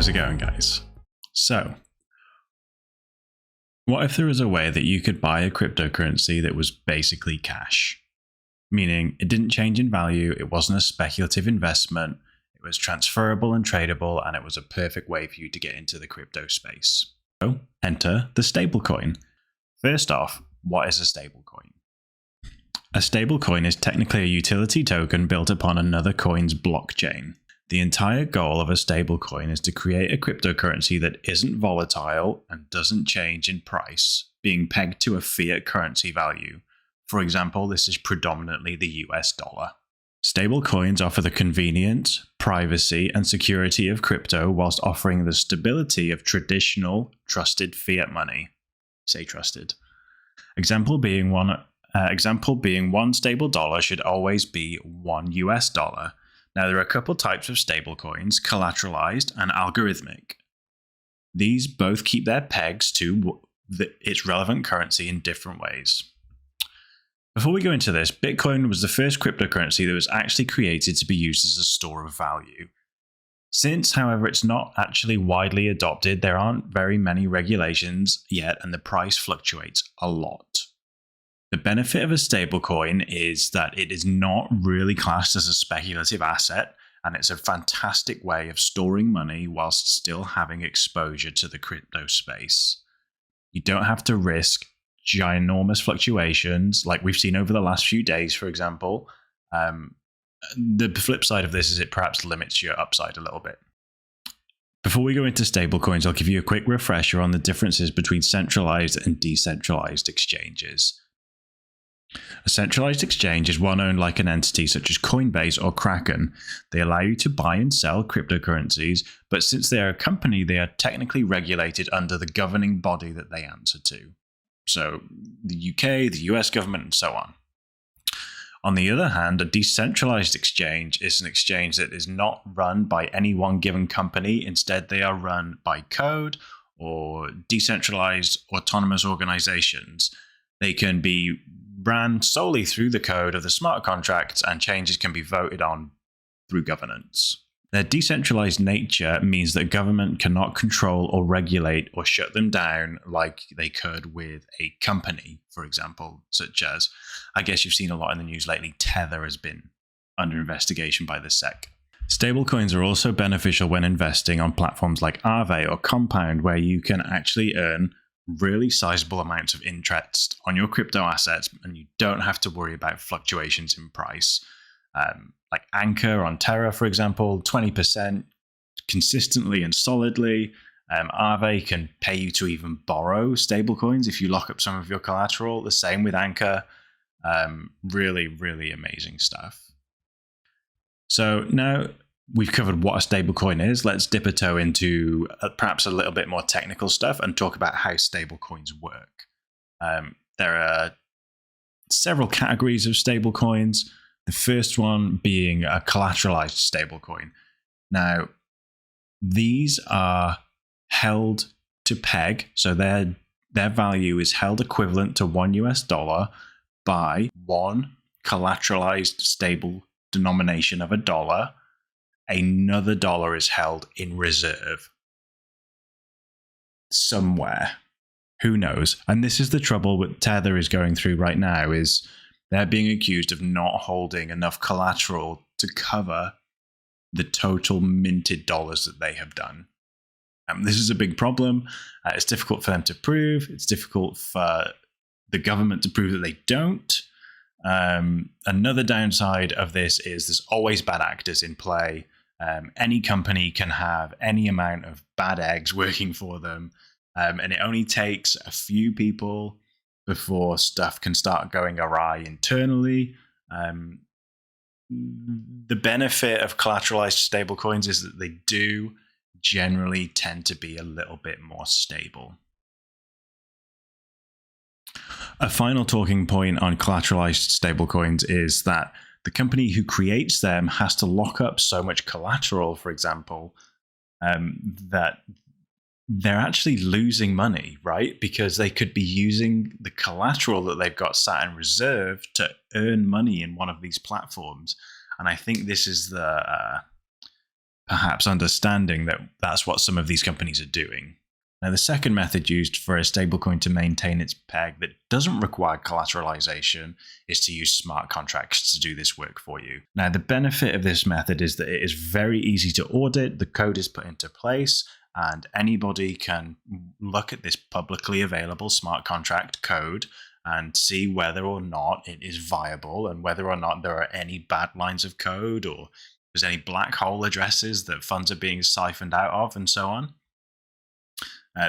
it going, guys? So, what if there was a way that you could buy a cryptocurrency that was basically cash? Meaning it didn't change in value, it wasn't a speculative investment, it was transferable and tradable, and it was a perfect way for you to get into the crypto space. So, enter the stablecoin. First off, what is a stablecoin? A stablecoin is technically a utility token built upon another coin's blockchain. The entire goal of a stablecoin is to create a cryptocurrency that isn't volatile and doesn't change in price, being pegged to a fiat currency value. For example, this is predominantly the US dollar. Stablecoins offer the convenience, privacy, and security of crypto whilst offering the stability of traditional, trusted fiat money. Say trusted. Example being one stable dollar should always be one US dollar. Now, there are a couple types of stablecoins, collateralized and algorithmic. These both keep their pegs to its relevant currency in different ways. Before we go into this, Bitcoin was the first cryptocurrency that was actually created to be used as a store of value. Since, however, it's not actually widely adopted, there aren't very many regulations yet, and the price fluctuates a lot. The benefit of a stablecoin is that it is not really classed as a speculative asset, and it's a fantastic way of storing money whilst still having exposure to the crypto space. You don't have to risk ginormous fluctuations like we've seen over the last few days, for example. The flip side of this is it perhaps limits your upside a little bit. Before we go into stablecoins, I'll give you a quick refresher on the differences between centralized and decentralized exchanges. A centralized exchange is one owned like an entity such as Coinbase or Kraken. They allow you to buy and sell cryptocurrencies, but since they are a company, they are technically regulated under the governing body that they answer to. So the UK, the US government, and so on. On the other hand, a decentralized exchange is an exchange that is not run by any one given company. Instead, they are run by code or decentralized autonomous organizations. They can be ran solely through the code of the smart contracts, and changes can be voted on through governance. Their decentralized nature means that government cannot control or regulate or shut them down like they could with a company, for example, such as, I guess you've seen a lot in the news lately, Tether has been under investigation by the SEC. Stablecoins are also beneficial when investing on platforms like Aave or Compound, where you can actually earn really sizable amounts of interest on your crypto assets, and you don't have to worry about fluctuations in price. Like Anchor on Terra, for example, 20% consistently and solidly. Aave can pay you to even borrow stablecoins if you lock up some of your collateral. The same with Anchor. Really, really amazing stuff. So now we've covered what a stablecoin is. Let's dip a toe into perhaps a little bit more technical stuff and talk about how stablecoins work. There are several categories of stablecoins. The first one being a collateralized stablecoin. Now, these are held to peg, so their value is held equivalent to one US dollar by one collateralized stable denomination of a dollar. Another dollar is held in reserve somewhere. Who knows? And this is the trouble what Tether is going through right now, is they're being accused of not holding enough collateral to cover the total minted dollars that they have done. This is a big problem. It's difficult for them to prove. It's difficult for the government to prove that they don't. Another downside of this is there's always bad actors in play. Any company can have any amount of bad eggs working for them, and it only takes a few people before stuff can start going awry internally. The benefit of collateralized stablecoins is that they do generally tend to be a little bit more stable. A final talking point on collateralized stablecoins is that the company who creates them has to lock up so much collateral, for example, that they're actually losing money, right? Because they could be using the collateral that they've got sat in reserve to earn money in one of these platforms. And I think this is the perhaps understanding that that's what some of these companies are doing. Now, the second method used for a stablecoin to maintain its peg that doesn't require collateralization is to use smart contracts to do this work for you. Now, the benefit of this method is that it is very easy to audit. The code is put into place, and anybody can look at this publicly available smart contract code and see whether or not it is viable and whether or not there are any bad lines of code or there's any black hole addresses that funds are being siphoned out of and so on.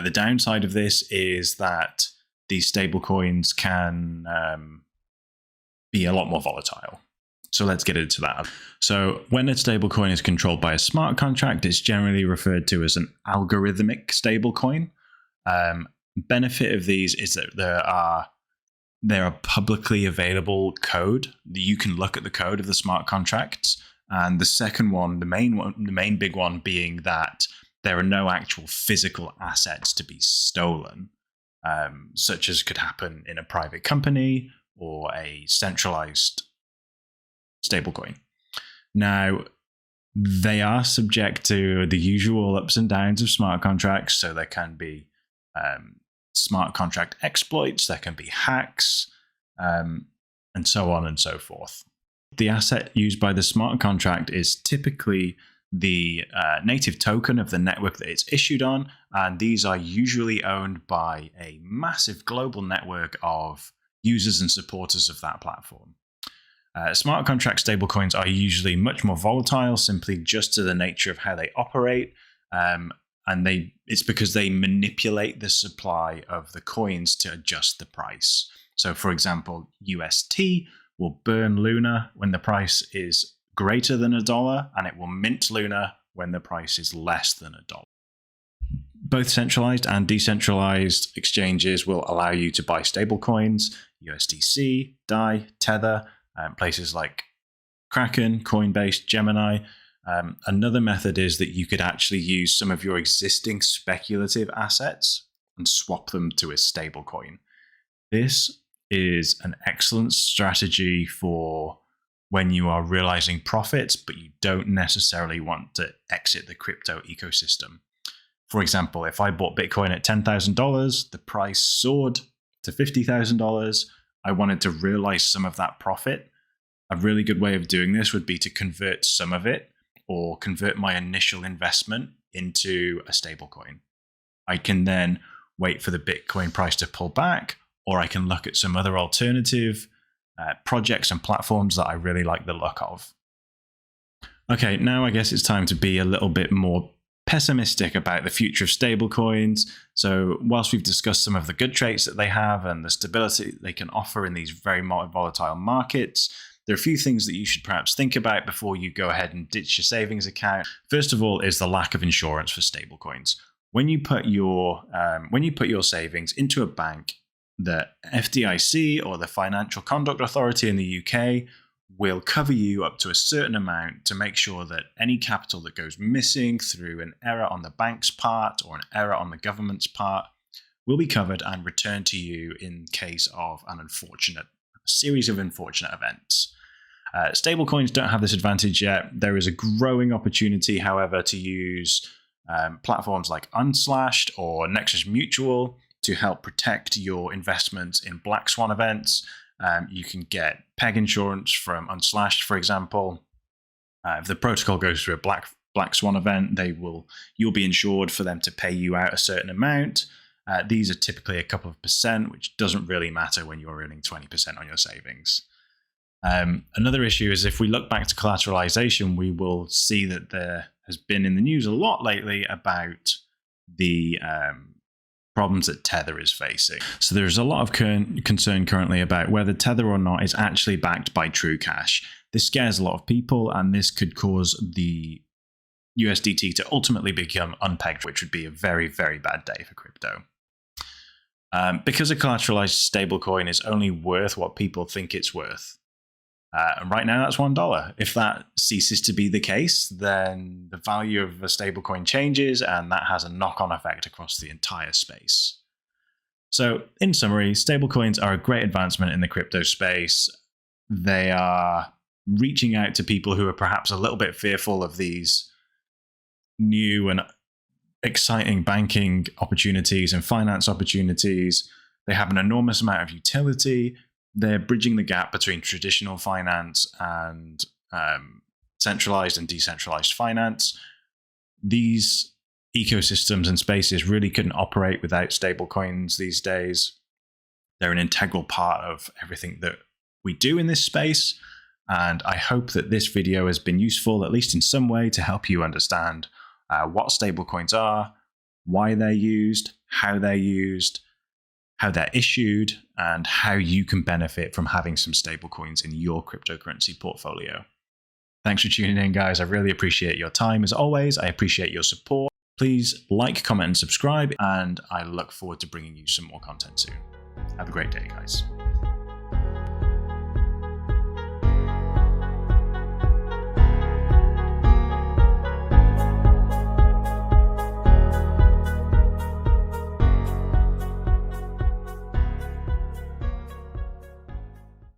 The downside of this is that these stablecoins can be a lot more volatile. So let's get into that. So when a stablecoin is controlled by a smart contract, it's generally referred to as an algorithmic stablecoin. Benefit of these is that there are publicly available code. You can look at the code of the smart contracts. And the second one, the main big one being that there are no actual physical assets to be stolen, such as could happen in a private company or a centralized stablecoin. Now, they are subject to the usual ups and downs of smart contracts. So there can be smart contract exploits, there can be hacks, and so on and so forth. The asset used by the smart contract is typically the native token of the network that it's issued on, and these are usually owned by a massive global network of users and supporters of that platform. Smart contract stablecoins are usually much more volatile, simply just to the nature of how they operate, and it's because they manipulate the supply of the coins to adjust the price. So, for example, UST will burn Luna when the price is greater than $1, and it will mint Luna when the price is less than $1. Both centralized and decentralized exchanges will allow you to buy stablecoins, USDC, DAI, Tether, places like Kraken, Coinbase, Gemini. Another method is that you could actually use some of your existing speculative assets and swap them to a stablecoin. This is an excellent strategy for when you are realizing profits, but you don't necessarily want to exit the crypto ecosystem. For example, if I bought Bitcoin at $10,000, the price soared to $50,000. I wanted to realize some of that profit. A really good way of doing this would be to convert some of it or convert my initial investment into a stablecoin. I can then wait for the Bitcoin price to pull back, or I can look at some other alternative projects and platforms that I really like the look of. Okay, now I guess it's time to be a little bit more pessimistic about the future of stablecoins. So whilst we've discussed some of the good traits that they have and the stability they can offer in these very volatile markets, there are a few things that you should perhaps think about before you go ahead and ditch your savings account. First of all is the lack of insurance for stablecoins. When you put your savings into a bank, the FDIC or the Financial Conduct Authority in the UK will cover you up to a certain amount to make sure that any capital that goes missing through an error on the bank's part or an error on the government's part will be covered and returned to you in case of a series of unfortunate events. Stablecoins don't have this advantage yet. There is a growing opportunity, however, to use platforms like Unslashed or Nexus Mutual to help protect your investments in black swan events. You can get peg insurance from Unslashed, for example. If the protocol goes through a black swan event, you'll be insured for them to pay you out a certain amount. These are typically a couple of percent, which doesn't really matter when you're earning 20% on your savings. Another issue is if we look back to collateralization, we will see that there has been in the news a lot lately about the problems that Tether is facing. So there's a lot of concern currently about whether Tether or not is actually backed by true cash. This scares a lot of people, and this could cause the USDT to ultimately become unpegged, which would be a very, very bad day for crypto. Because a collateralized stablecoin is only worth what people think it's worth. And right now that's $1. If that ceases to be the case, then the value of a stablecoin changes, and that has a knock-on effect across the entire space. So in summary, stablecoins are a great advancement in the crypto space. They are reaching out to people who are perhaps a little bit fearful of these new and exciting banking opportunities and finance opportunities. They have an enormous amount of utility. They're bridging the gap between traditional finance and centralized and decentralized finance. These ecosystems and spaces really couldn't operate without stablecoins these days. They're an integral part of everything that we do in this space. And I hope that this video has been useful, at least in some way, to help you understand what stablecoins are, why they're used, how they're issued, and how you can benefit from having some stablecoins in your cryptocurrency portfolio. Thanks for tuning in, guys. I really appreciate your time. As always, I appreciate your support. Please like, comment, and subscribe, and I look forward to bringing you some more content soon. Have a great day, guys.